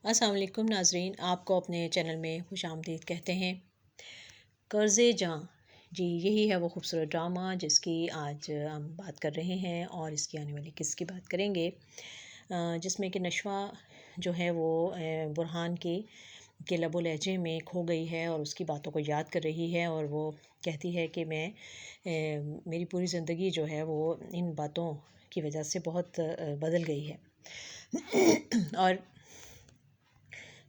السلام علیکم ناظرین، آپ کو اپنے چینل میں خوش آمدید کہتے ہیں۔ قرض جاں، جی یہی ہے وہ خوبصورت ڈرامہ جس کی آج ہم بات کر رہے ہیں اور اس کی آنے والی قسط کی بات کریں گے، جس میں کہ نشوہ جو ہے وہ برہان کے لب و لہجے میں کھو گئی ہے اور اس کی باتوں کو یاد کر رہی ہے، اور وہ کہتی ہے کہ میری پوری زندگی جو ہے وہ ان باتوں کی وجہ سے بہت بدل گئی ہے۔ اور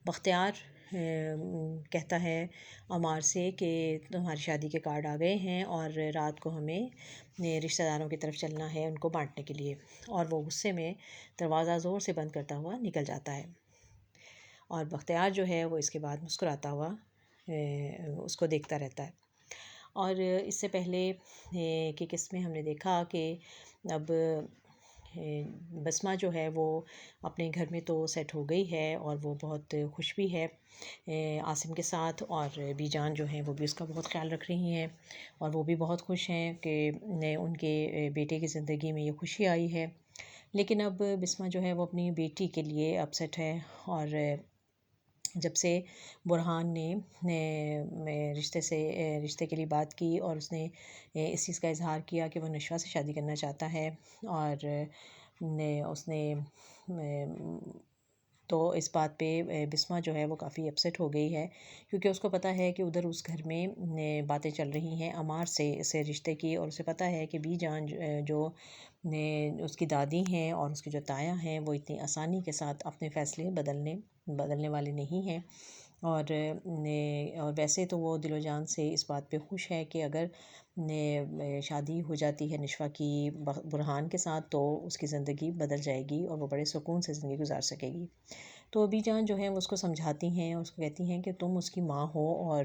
بختیار کہتا ہے عمار سے کہ تمہاری شادی کے کارڈ آ گئے ہیں اور رات کو ہمیں رشتہ داروں کی طرف چلنا ہے ان کو بانٹنے کے لیے، اور وہ غصے میں دروازہ زور سے بند کرتا ہوا نکل جاتا ہے، اور بختیار جو ہے وہ اس کے بعد مسکراتا ہوا اس کو دیکھتا رہتا ہے۔ اور اس سے پہلے کہ قسط میں ہم نے دیکھا کہ اب بسمہ جو ہے وہ اپنے گھر میں تو سیٹ ہو گئی ہے اور وہ بہت خوش بھی ہے عاصم کے ساتھ، اور بی جان جو ہیں وہ بھی اس کا بہت خیال رکھ رہی ہیں اور وہ بھی بہت خوش ہیں کہ ان کے بیٹے کی زندگی میں یہ خوشی آئی ہے۔ لیکن اب بسمہ جو ہے وہ اپنی بیٹی کے لیے اپسیٹ ہے، اور جب سے برہان نے رشتے کے لیے بات کی اور اس نے اس چیز کا اظہار کیا کہ وہ نشوہ سے شادی کرنا چاہتا ہے، اور اس نے تو اس بات پہ بسمہ جو ہے وہ کافی اپسیٹ ہو گئی ہے، کیونکہ اس کو پتہ ہے کہ ادھر اس گھر میں باتیں چل رہی ہیں عمار سے رشتے کی، اور اسے پتہ ہے کہ بی جان جو اس کی دادی ہیں اور اس کی جو تایا ہیں وہ اتنی آسانی کے ساتھ اپنے فیصلے بدلنے والے نہیں ہیں، اور ویسے تو وہ دل و جان سے اس بات پہ خوش ہے کہ اگر شادی ہو جاتی ہے نشوہ کی برہان کے ساتھ تو اس کی زندگی بدل جائے گی اور وہ بڑے سکون سے زندگی گزار سکے گی۔ تو بی جان جو ہیں وہ اس کو سمجھاتی ہیں، اس کو کہتی ہیں کہ تم اس کی ماں ہو، اور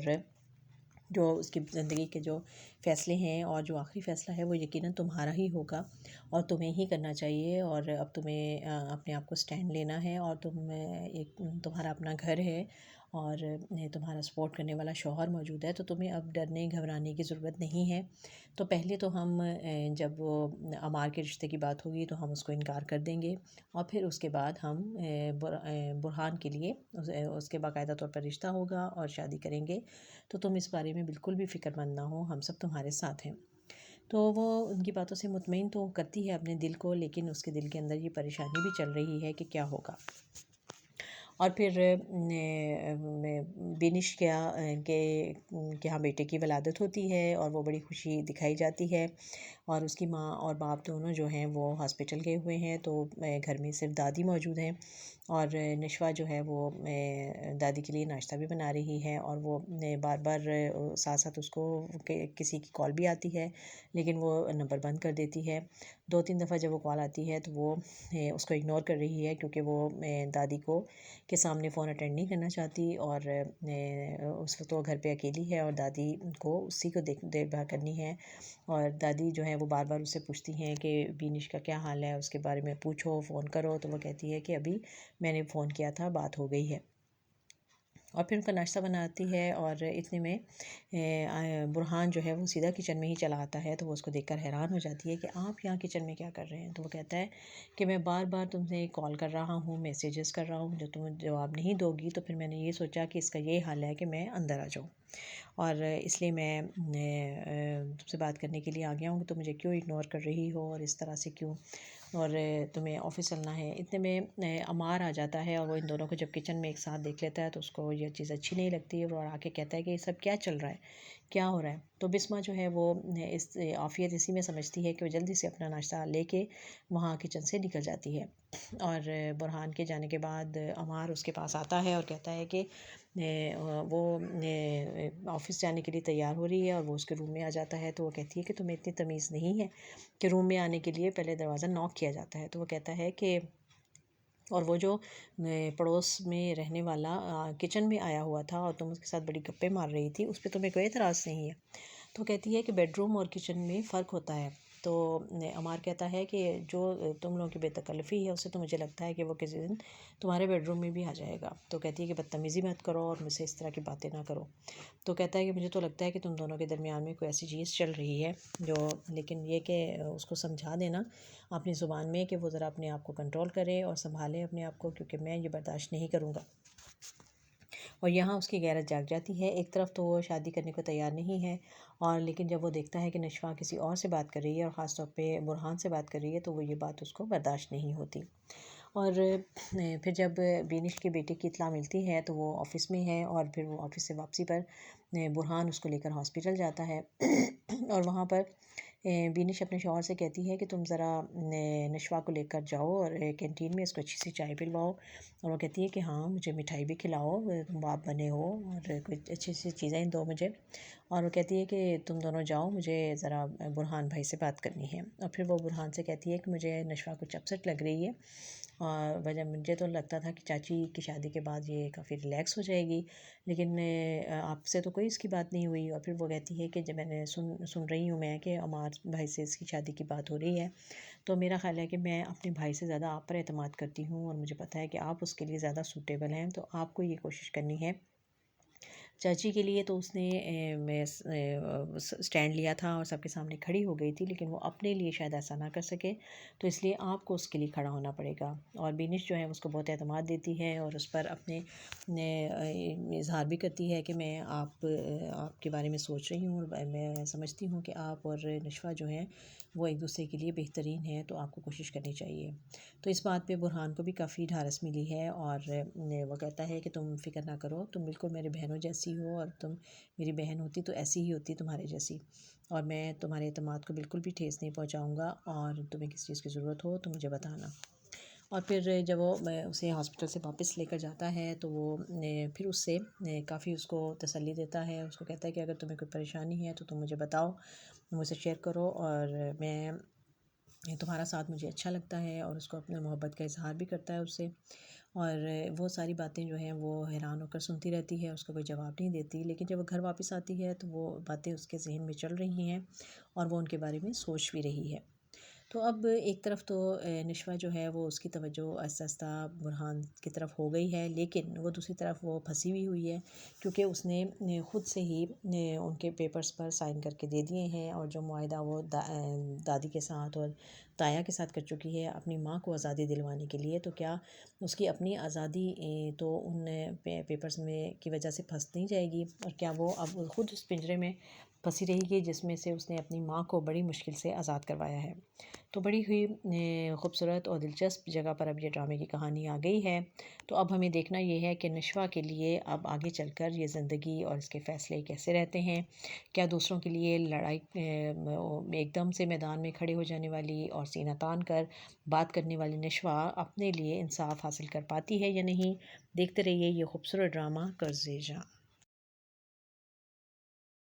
جو اس کی زندگی کے جو فیصلے ہیں اور جو آخری فیصلہ ہے وہ یقیناً تمہارا ہی ہوگا اور تمہیں ہی کرنا چاہیے، اور اب تمہیں اپنے آپ کو سٹینڈ لینا ہے، اور تمہارا اپنا گھر ہے اور تمہارا سپورٹ کرنے والا شوہر موجود ہے، تو تمہیں اب ڈرنے گھبرانے کی ضرورت نہیں ہے۔ تو پہلے تو ہم جب وہ عمار کے رشتے کی بات ہوگی تو ہم اس کو انکار کر دیں گے، اور پھر اس کے بعد ہم برہان کے لیے اس کے باقاعدہ طور پر رشتہ ہوگا اور شادی کریں گے، تو تم اس بارے میں بالکل بھی فکر مند نہ ہو، ہم سب تمہارے ساتھ ہیں۔ تو وہ ان کی باتوں سے مطمئن تو کرتی ہے اپنے دل کو، لیکن اس کے دل کے اندر یہ پریشانی بھی چل رہی ہے کہ کیا ہوگا۔ اور پھر بینش کے یہاں بیٹے کی ولادت ہوتی ہے اور وہ بڑی خوشی دکھائی جاتی ہے، اور اس کی ماں اور باپ دونوں جو ہیں وہ ہاسپٹل گئے ہوئے ہیں، تو گھر میں صرف دادی موجود ہیں، اور نشوہ جو ہے وہ دادی کے لیے ناشتہ بھی بنا رہی ہے، اور وہ بار بار ساتھ ساتھ اس کو کسی کی کال بھی آتی ہے لیکن وہ نمبر بند کر دیتی ہے۔ 2-3 دفعہ جب وہ کال آتی ہے تو وہ اس کو اگنور کر رہی ہے، کیونکہ وہ دادی کو کے سامنے فون اٹینڈ نہیں کرنا چاہتی، اور اس وقت وہ گھر پہ اکیلی ہے اور دادی کو اسی کو دیکھ بھال کرنی ہے، اور دادی جو ہے وہ بار بار اس سے پوچھتی ہیں کہ بینش کا کیا حال ہے، اس کے بارے میں پوچھو، فون کرو، تو وہ کہتی ہے کہ ابھی میں نے فون کیا تھا، بات ہو گئی ہے۔ اور پھر ان کا ناشتہ بناتی ہے، اور اتنے میں برہان جو ہے وہ سیدھا کچن میں ہی چلا آتا ہے، تو وہ اس کو دیکھ کر حیران ہو جاتی ہے کہ آپ یہاں کچن میں کیا کر رہے ہیں؟ تو وہ کہتا ہے کہ میں بار بار تم سے کال کر رہا ہوں، میسیجز کر رہا ہوں، جو تم جواب نہیں دو گی، تو پھر میں نے یہ سوچا کہ اس کا یہ حال ہے کہ میں اندر آ جاؤں، اور اس لیے میں تم سے بات کرنے کے لیے آ گیا ہوں کہ تم مجھے کیوں اگنور کر رہی ہو اور اس طرح سے کیوں، اور تمہیں آفس چلنا ہے۔ اتنے میں عمار آ جاتا ہے، اور وہ ان دونوں کو جب کچن میں ایک ساتھ دیکھ لیتا ہے تو اس کو یہ چیز اچھی نہیں لگتی، اور آ کے کہتا ہے کہ یہ سب کیا چل رہا ہے، کیا ہو رہا ہے؟ تو بسمہ جو ہے وہ اس عافیت اسی میں سمجھتی ہے کہ وہ جلدی سے اپنا ناشتہ لے کے وہاں کچن سے نکل جاتی ہے، اور برہان کے جانے کے بعد عمار اس کے پاس آتا ہے اور کہتا ہے کہ وہ آفس جانے کے لیے تیار ہو رہی ہے، اور وہ اس کے روم میں آ جاتا ہے، تو وہ کہتی ہے کہ تمہیں اتنی تمیز نہیں ہے کہ روم میں آنے کے لیے پہلے دروازہ ناک کیا جاتا ہے؟ تو وہ کہتا ہے کہ اور وہ جو پڑوس میں رہنے والا کچن میں آیا ہوا تھا اور تم اس کے ساتھ بڑی گپیں مار رہی تھی، اس پہ تمہیں کوئی اعتراض نہیں ہے؟ تو کہتی ہے کہ بیڈ روم اور کچن میں فرق ہوتا ہے، تو عمار کہتا ہے کہ جو تم لوگوں کی بے تکلفی ہے اس سے تو مجھے لگتا ہے کہ وہ کسی دن تمہارے بیڈ روم میں بھی آ جائے گا. تو کہتی ہے کہ بدتمیزی مت کرو اور مجھ سے اس طرح کی باتیں نہ کرو. تو کہتا ہے کہ مجھے تو لگتا ہے کہ تم دونوں کے درمیان میں کوئی ایسی چیز چل رہی ہے جو، لیکن یہ کہ اس کو سمجھا دینا اپنی زبان میں کہ وہ ذرا اپنے آپ کو کنٹرول کرے اور سنبھالے اپنے آپ کو، کیونکہ میں یہ برداشت نہیں کروں گا. اور یہاں اس کی غیرت جاگ جاتی ہے. ایک طرف تو وہ شادی کرنے کو تیار نہیں ہے، اور لیکن جب وہ دیکھتا ہے کہ نشوہ کسی اور سے بات کر رہی ہے اور خاص طور پہ برہان سے بات کر رہی ہے، تو وہ یہ بات اس کو برداشت نہیں ہوتی. اور پھر جب بینش کے بیٹے کی اطلاع ملتی ہے تو وہ آفس میں ہے، اور پھر وہ آفس سے واپسی پر برہان اس کو لے کر ہاسپٹل جاتا ہے. اور وہاں پر بینش اپنے شوہر سے کہتی ہے کہ تم ذرا نشوہ کو لے کر جاؤ اور کینٹین میں اس کو اچھی سی چائے پلواؤ. اور وہ کہتی ہے کہ ہاں مجھے مٹھائی بھی کھلاؤ، تم باپ بنے ہو، اور کچھ اچھی سی چیزیں دو مجھے. اور وہ کہتی ہے کہ تم دونوں جاؤ، مجھے ذرا برہان بھائی سے بات کرنی ہے. اور پھر وہ برہان سے کہتی ہے کہ مجھے نشوہ کچھ اپسیٹ لگ رہی ہے، اور وجہ مجھے تو لگتا تھا کہ چاچی کی شادی کے بعد یہ کافی ریلیکس ہو جائے گی، لیکن آپ سے تو کوئی اس کی بات نہیں ہوئی. اور پھر وہ کہتی ہے کہ جب میں نے سن رہی ہوں میں کہ عمار بھائی سے اس کی شادی کی بات ہو رہی ہے، تو میرا خیال ہے کہ میں اپنے بھائی سے زیادہ آپ پر اعتماد کرتی ہوں، اور مجھے پتہ ہے کہ آپ اس کے لیے زیادہ سوٹیبل ہیں، تو آپ کو یہ کوشش کرنی ہے. چاچی کے لیے تو اس نے اسٹینڈ لیا تھا اور سب کے سامنے کھڑی ہو گئی تھی، لیکن وہ اپنے لیے شاید ایسا نہ کر سکے، تو اس لیے آپ کو اس کے لیے کھڑا ہونا پڑے گا. اور بینش جو ہے اس کو بہت اعتماد دیتی ہے اور اس پر اپنے اظہار بھی کرتی ہے کہ میں آپ کے بارے میں سوچ رہی ہوں، اور میں سمجھتی ہوں کہ آپ اور نشوہ جو ہیں وہ ایک دوسرے کے لیے بہترین ہیں، تو آپ کو کوشش کرنی چاہیے. تو اس بات پہ برہان کو بھی کافی ڈھارس ملی ہے، اور وہ کہتا ہے کہ تم فکر نہ کرو، تم بالکل میری بہنوں جیسی ہو، اور تم میری بہن ہوتی تو ایسی ہی ہوتی تمہارے جیسی، اور میں تمہارے اعتماد کو بالکل بھی ٹھیس نہیں پہنچاؤں گا، اور تمہیں کس چیز کی ضرورت ہو تو مجھے بتانا. اور پھر جب وہ اسے ہاسپٹل سے واپس لے کر جاتا ہے تو وہ پھر اس سے کافی اس کو تسلی دیتا ہے. اس کو کہتا ہے کہ اگر تمہیں کوئی پریشانی ہے تو تم مجھے بتاؤ، مجھ سے شیئر کرو، اور میں تمہارا ساتھ مجھے اچھا لگتا ہے. اور اس کو اپنے محبت کا اظہار بھی کرتا ہے اس سے، اور وہ ساری باتیں جو ہیں وہ حیران ہو کر سنتی رہتی ہے، اس کو کوئی جواب نہیں دیتی. لیکن جب وہ گھر واپس آتی ہے تو وہ باتیں اس کے ذہن میں چل رہی ہیں، اور وہ ان کے بارے میں سوچ بھی رہی ہے. تو اب ایک طرف تو نشوہ جو ہے وہ اس کی توجہ آہستہ آہستہ برہان کی طرف ہو گئی ہے، لیکن وہ دوسری طرف وہ پھنسی ہوئی ہے، کیونکہ اس نے خود سے ہی ان کے پیپرز پر سائن کر کے دے دیے ہیں، اور جو معاہدہ وہ دادی کے ساتھ اور تایا کے ساتھ کر چکی ہے اپنی ماں کو آزادی دلوانے کے لیے، تو کیا اس کی اپنی آزادی تو ان پیپرز میں کی وجہ سے پھنس نہیں جائے گی، اور کیا وہ اب خود اس پنجرے میں پھنسی رہے گی جس میں سے اس نے اپنی ماں کو بڑی مشکل سے آزاد کروایا ہے. تو بڑی ہوئی خوبصورت اور دلچسپ جگہ پر اب یہ ڈرامے کی کہانی آ گئی ہے. تو اب ہمیں دیکھنا یہ ہے کہ نشوہ کے لیے اب آگے چل کر یہ زندگی اور اس کے فیصلے کیسے رہتے ہیں. کیا دوسروں کے لیے لڑائی ایک دم سے میدان میں کھڑے ہو جانے والی اور سینہ تان کر بات کرنے والی نشوہ اپنے لیے انصاف حاصل کر پاتی ہے یا نہیں؟ دیکھتے رہیے یہ خوبصورت ڈرامہ قرض جاں.